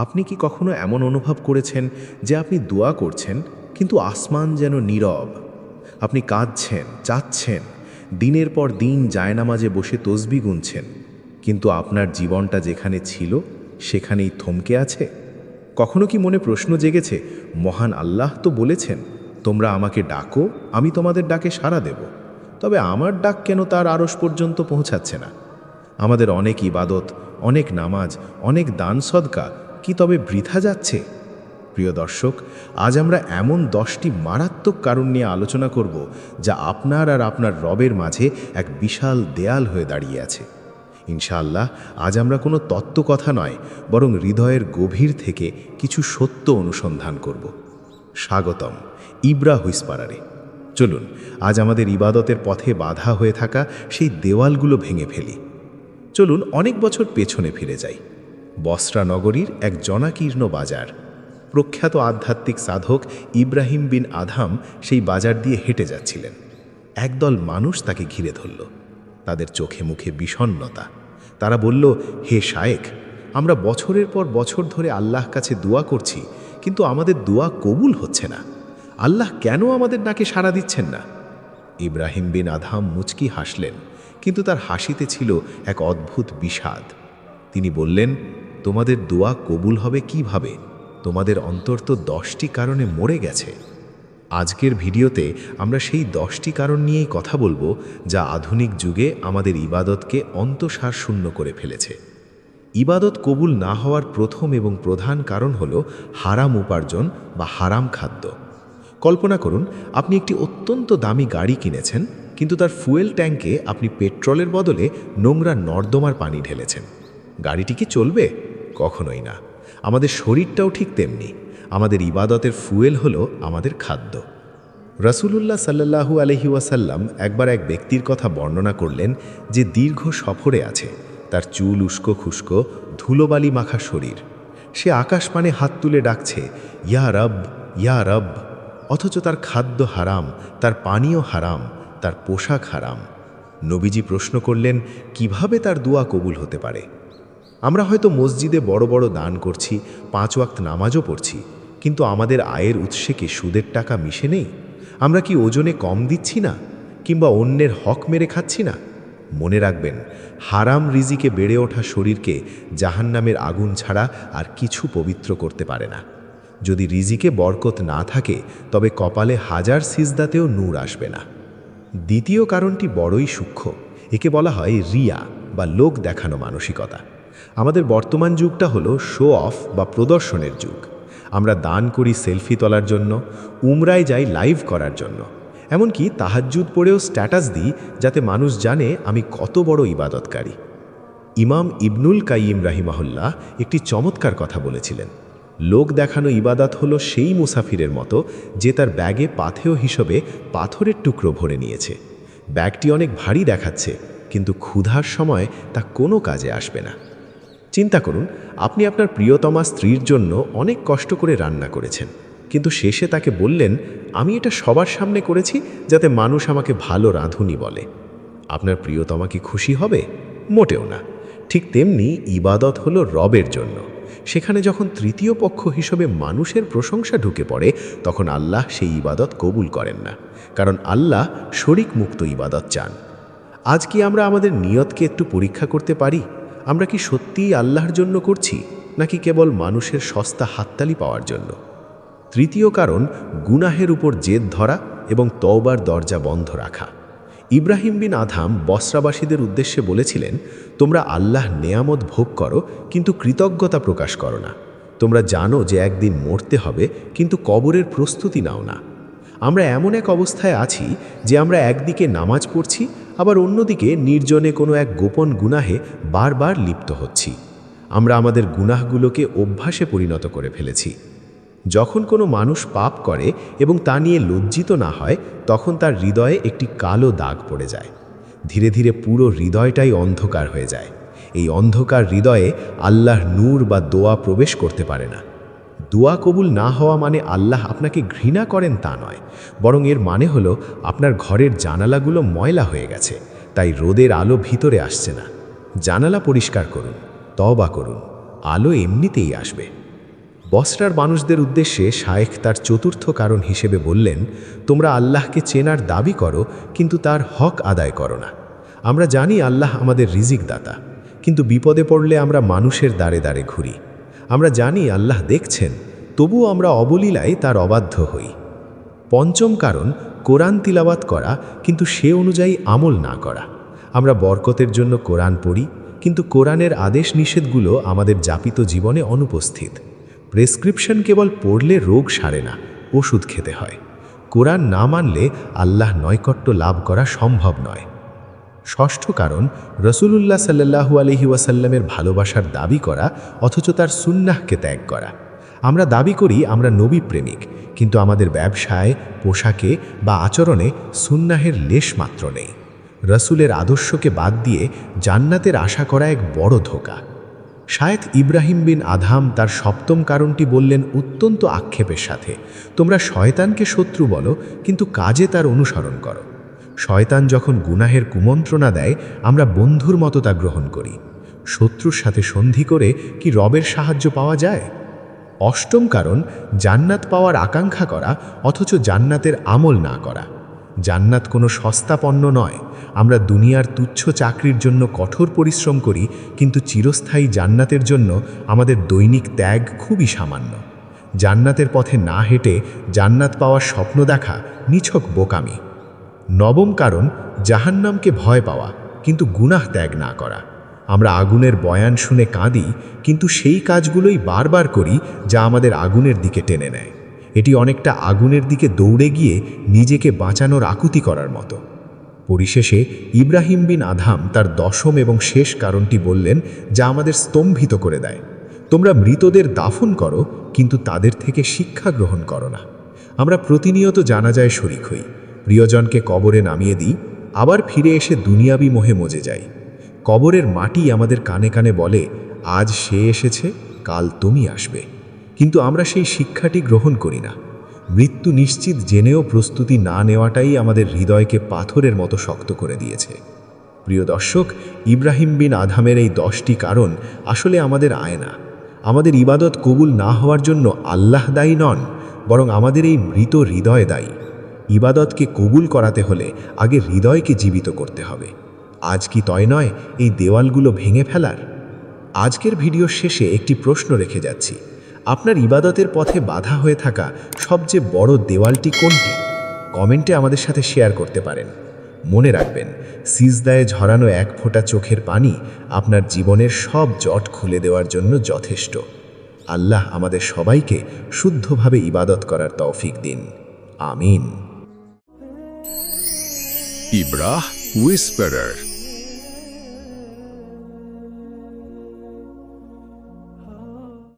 আপনি কি কখনো এমন অনুভব করেছেন যে আপনি দোয়া করছেন কিন্তু আসমান যেন নীরব? আপনি কাঁদছেন, চাচ্ছেন, দিনের পর দিন জায়নামাজে বসে তসবিহ গুনছেন, কিন্তু আপনার জীবনটা যেখানে ছিল সেখানেই থমকে আছে? কখনো কি মনে প্রশ্ন জেগেছে, মহান আল্লাহ তো বলেছেন, তোমরা আমাকে ডাকো, আমি তোমাদের ডাকে সাড়া দেব, তবে আমার ডাক কেন তার আরশ পর্যন্ত পৌঁছাচ্ছে না? আমাদের অনেক ইবাদত, অনেক নামাজ, অনেক দান সদকা কি তবে বৃথা যাচ্ছে? প্রিয় দর্শক, আজ আমরা এমন 10টি মারাত্মক কারণ নিয়ে আলোচনা করব যা আপনার আর আপনার রবের মাঝে এক বিশাল দেয়াল হয়ে দাঁড়িয়ে আছে। ইনশাআল্লাহ আজ আমরা কোনো তত্ত্বকথা নয়, বরং হৃদয়ের গভীর থেকে কিছু সত্য অনুসন্ধান করব। স্বাগতম ইব্রা হুইসপারারে। চলুন আজ আমাদের ইবাদতের পথে বাধা হয়ে থাকা সেই দেওয়ালগুলো ভেঙে ফেলি। চলুন অনেক বছর পেছনে ফিরে যাই। বসরা নগরীর এক জনাকীর্ণ বাজার। প্রখ্যাত আধ্যাত্মিক সাধক ইব্রাহিম বিন আধাম সেই বাজার দিয়ে হেঁটে যাচ্ছিলেন। একদল মানুষ তাকে ঘিরে ধরল। তাদের চোখে মুখে বিষণ্ণতা। তারা বলল, হে শায়েখ, আমরা বছরের পর বছর ধরে আল্লাহ কাছে দোয়া করছি, কিন্তু আমাদের দোয়া কবুল হচ্ছে না। আল্লাহ কেন আমাদের নাকে সাড়া দিচ্ছেন না? ইব্রাহিম বিন আধাম মুচকি হাসলেন, কিন্তু তার হাসিতে ছিল এক অদ্ভুত বিষাদ। তিনি বললেন, তোমাদের দোয়া কবুল হবে কিভাবে? তোমাদের অন্তর তো 10টি কারণে মরে গেছে। আজকের ভিডিওতে আমরা সেই 10টি কারণ নিয়েই কথা বলবো, যা আধুনিক যুগে আমাদের ইবাদতকে অন্তঃসার শূন্য করে ফেলেছে। ইবাদত কবুল না হওয়ার প্রথম এবং প্রধান কারণ হলো হারাম উপার্জন বা হারাম খাদ্য। কল্পনা করুন, আপনি একটি অত্যন্ত দামি গাড়ি কিনেছেন, কিন্তু তার ফুয়েল ট্যাঙ্কে আপনি পেট্রোলের বদলে নোংরা নর্দমার পানি ঢেলেছেন। গাড়িটি কি চলবে? কখনোই না। আমাদের শরীরটাও ঠিক তেমনি। আমাদের ইবাদতের ফুয়েল হলো আমাদের খাদ্য। রাসূলুল্লাহ সাল্লাল্লাহু আলাইহি ওয়াসাল্লাম একবার এক ব্যক্তির কথা বর্ণনা করলেন, যে দীর্ঘ সফরে আছে, তার চুল উস্কো খুস্কো, ধুলোবালি মাখা শরীর। সে আকাশপানে হাত তুলে ডাকছে, ইয়া রব, ইয়া রব, অথচ তার খাদ্য হারাম, তার পানীয় হারাম, তার পোশাক হারাম। নবীজি প্রশ্ন করলেন, কিভাবে তার দোয়া কবুল হতে পারে? আমরা হয়তো মসজিদে বড় বড় দান করছি, 5 ওয়াক্ত নামাজও পড়ছি, কিন্তু আমাদের আয়ের উৎসে কি সুদের টাকা মিশে নেই? আমরা কি ওজনে কম দিচ্ছি না, কিংবা অন্যের হক মেরে খাচ্ছি না? মনে রাখবেন, হারাম রিজিকে বেড়ে ওঠা শরীরকে জাহান্নামের আগুন ছাড়া আর কিছু পবিত্র করতে পারে না। যদি রিজিকে বরকত না থাকে, তবে কপালে হাজার সিজদাতেও নূর আসবে না। দ্বিতীয় কারণটি বড়ই সূক্ষ্ম। একে বলা হয় রিয়া বা লোক দেখানো মানসিকতা। আমাদের বর্তমান যুগটা হলো শো অফ বা প্রদর্শনের যুগ। আমরা দান করি সেলফি তোলার জন্য, উমরায় যাই লাইভ করার জন্য, এমনকি তাহাজ্জুদ পড়েও স্ট্যাটাস দিই যাতে মানুষ জানে আমি কত বড় ইবাদতকারী। ইমাম ইবনুল কাইয়িম রাহিমাহুল্লাহ একটি চমৎকার কথা বলেছিলেন, লোক দেখানো ইবাদত হলো সেই মুসাফিরের মতো যে তার ব্যাগে পাথেয় হিসেবে পাথরের টুকরো ভরে নিয়েছে। ব্যাগটি অনেক ভারী দেখাচ্ছে, কিন্তু ক্ষুধার সময় তা কোনো কাজে আসবে না। চিন্তা করুন, আপনি আপনার প্রিয়তমা স্ত্রীর জন্য অনেক কষ্ট করে রান্না করেছেন, কিন্তু শেষে তাকে বললেন, আমি এটা সবার সামনে করেছি যাতে মানুষ আমাকে ভালো রাঁধুনি বলে। আপনার প্রিয়তমা কি খুশি হবে? মোটেও না। ঠিক তেমনি ইবাদত হলো রবের জন্য। সেখানে যখন তৃতীয় পক্ষ হিসেবে মানুষের প্রশংসা ঢুকে পড়ে, তখন আল্লাহ সেই ইবাদত কবুল করেন না, কারণ আল্লাহ শরিক মুক্ত ইবাদত চান। আজ কি আমরা আমাদের নিয়তকে একটু পরীক্ষা করতে পারি? আমরা কি সত্যিই আল্লাহর জন্য করছি, নাকি কেবল মানুষের সস্তা হাততালি পাওয়ার জন্য? তৃতীয় কারণ গুনাহের উপর জেদ ধরা এবং তওবার দরজা বন্ধ রাখা। ইব্রাহিম বিন আধাম বসরাবাসীদের উদ্দেশ্যে বলেছিলেন, তোমরা আল্লাহ নেয়ামত ভোগ করো, কিন্তু কৃতজ্ঞতা প্রকাশ করো না। তোমরা জানো যে একদিন মরতে হবে, কিন্তু কবরের প্রস্তুতি নাও না। আমরা এমন এক অবস্থায় আছি যে আমরা একদিকে নামাজ পড়ছি, আবার অন্যদিকে নির্জনে কোনো এক গোপন গুনাহে বারবার লিপ্ত হচ্ছি। আমরা আমাদের গুনাহগুলোকে অভ্যাসে পরিণত করে ফেলেছি। যখন কোনো মানুষ পাপ করে এবং তা নিয়ে লজ্জিত না হয়, তখন তার হৃদয়ে একটি কালো দাগ পড়ে যায়। ধীরে ধীরে পুরো হৃদয়টাই অন্ধকার হয়ে যায়। এই অন্ধকার হৃদয়ে আল্লাহর নূর বা দোয়া প্রবেশ করতে পারে না। দোয়া কবুল না হওয়া মানে আল্লাহ আপনাকে ঘৃণা করেন তা নয়, বরং এর মানে হলো আপনার ঘরের জানালাগুলো ময়লা হয়ে গেছে, তাই রোদের আলো ভিতরে আসছে না। জানালা পরিষ্কার করুন, তওবা করুন, আলো এমনিতেই আসবে। বসরার মানুষদের উদ্দেশ্যে শায়েখ তার চতুর্থ কারণ হিসেবে বললেন, তোমরা আল্লাহকে চেনার দাবি করো কিন্তু তার হক আদায় করো না। আমরা জানি আল্লাহ আমাদের রিজিক দাতা, কিন্তু বিপদে পড়লে আমরা মানুষের দ্বারে দ্বারে ঘুরি। আমরা জানি আল্লাহ দেখছেন, তবুও আমরা অবলীলায় তার অবাধ্য হই। পঞ্চম কারণ, কোরআন তিলাওয়াত করা কিন্তু সে অনুযায়ী আমল না করা। আমরা বরকতের জন্য কোরআন পড়ি, কিন্তু কোরআনের আদেশ নিষেধগুলো আমাদের যাপিত জীবনে অনুপস্থিত। প্রেসক্রিপশন কেবল পড়লে রোগ সারে না, ওষুধ খেতে হয়। কোরআন না মানলে আল্লাহ নৈকট্য লাভ করা সম্ভব নয়। ষষ্ঠ কারণ, রসুলুল্লাহ সাল্লাল্লাহু আলাইহি ওয়াসাল্লামের ভালোবাসার দাবি করা অথচ তার সুন্নাহকে ত্যাগ করা। আমরা দাবি করি আমরা নবী প্রেমিক, কিন্তু আমাদের ব্যবসায়, পোশাকে বা আচরণে সুন্নাহের লেশ মাত্র নেই। রসুলের আদর্শকে বাদ দিয়ে জান্নাতের আশা করা এক বড় ধোঁকা। শায়েখ ইব্রাহিম বিন আদহাম তার সপ্তম কারণটি বললেন অত্যন্ত আক্ষেপের সাথে, তোমরা শয়তানকে শত্রু বলো কিন্তু কাজে তার অনুসরণ করো। শয়তান যখন গুনাহের কুমন্ত্রণা দেয়, আমরা বন্ধুর মতো তা গ্রহণ করি। শত্রুর সাথে সন্ধি করে কি রবের সাহায্য পাওয়া যায়? অষ্টম কারণ, জান্নাত পাওয়ার আকাঙ্ক্ষা করা অথচ জান্নাতের আমল না করা। জান্নাত কোনো সস্তা পণ্য নয়। আমরা দুনিয়ার তুচ্ছ চাকরির জন্য কঠোর পরিশ্রম করি, কিন্তু চিরস্থায়ী জান্নাতের জন্য আমাদের দৈনিক ত্যাগ খুবই সামান্য। জান্নাতের পথে না হেঁটে জান্নাত পাওয়ার স্বপ্ন দেখা নিছক বোকামি। নবম কারণ, জাহান্নামকে ভয় পাওয়া কিন্তু গুনাহ ত্যাগ না করা। আমরা আগুনের বয়ান শুনে কাঁদি, কিন্তু সেই কাজগুলোই বারবার করি যা আমাদের আগুনের দিকে টেনে নেয়। এটি অনেকটা আগুনের দিকে দৌড়ে গিয়ে নিজেকে বাঁচানোর আকুতি করার মতো। পরিশেষে ইব্রাহিম বিন আদহাম তার দশম এবং শেষ কারণটি বললেন, যা আমাদের স্তম্ভিত করে দেয়। তোমরা মৃতদের দাফন করো কিন্তু তাদের থেকে শিক্ষা গ্রহণ করো না। আমরা প্রতিনিয়ত জানাজায় শরিক হই, প্রিয়জনকে কবরে নামিয়ে দিই, আবার ফিরে এসে দুনিয়াবি মোহে মজে যাই। কবরের মাটি আমাদের কানে কানে বলে, আজ সে এসেছে, কাল তুমি আসবে। কিন্তু আমরা সেই শিক্ষাটি গ্রহণ করি না। মৃত্যু নিশ্চিত জেনেও প্রস্তুতি না নেওয়াটাই আমাদের হৃদয়কে পাথরের মতো শক্ত করে দিয়েছে। প্রিয় দর্শক, ইব্রাহিম বিন আদহামের এই 10টি কারণ আসলে আমাদের আয়না। আমাদের ইবাদত কবুল না হওয়ার জন্য আল্লাহ দায়ী নন, বরং আমাদের এই মৃত হৃদয় দায়ী। ইবাদতকে কবুল করাতে হলে আগে হৃদয়কে জীবিত করতে হবে। আজ কি তয় নয় এই দেওয়ালগুলো ভেঙে ফেলার? আজকের ভিডিওর শেষে একটি প্রশ্ন রেখে যাচ্ছি, আপনার ইবাদতের পথে বাধা হয়ে থাকা সবচেয়ে বড় দেওয়ালটি কোনটি? কমেন্টে আমাদের সাথে শেয়ার করতে পারেন। মনে রাখবেন, সিজদায় ঝরানো এক ফোঁটা চোখের পানি আপনার জীবনের সব জট খুলে দেওয়ার জন্য যথেষ্ট। আল্লাহ আমাদের সবাইকে শুদ্ধভাবে ইবাদত করার তৌফিক দিন। আমিন। ইব্রাহ হুইসপারার।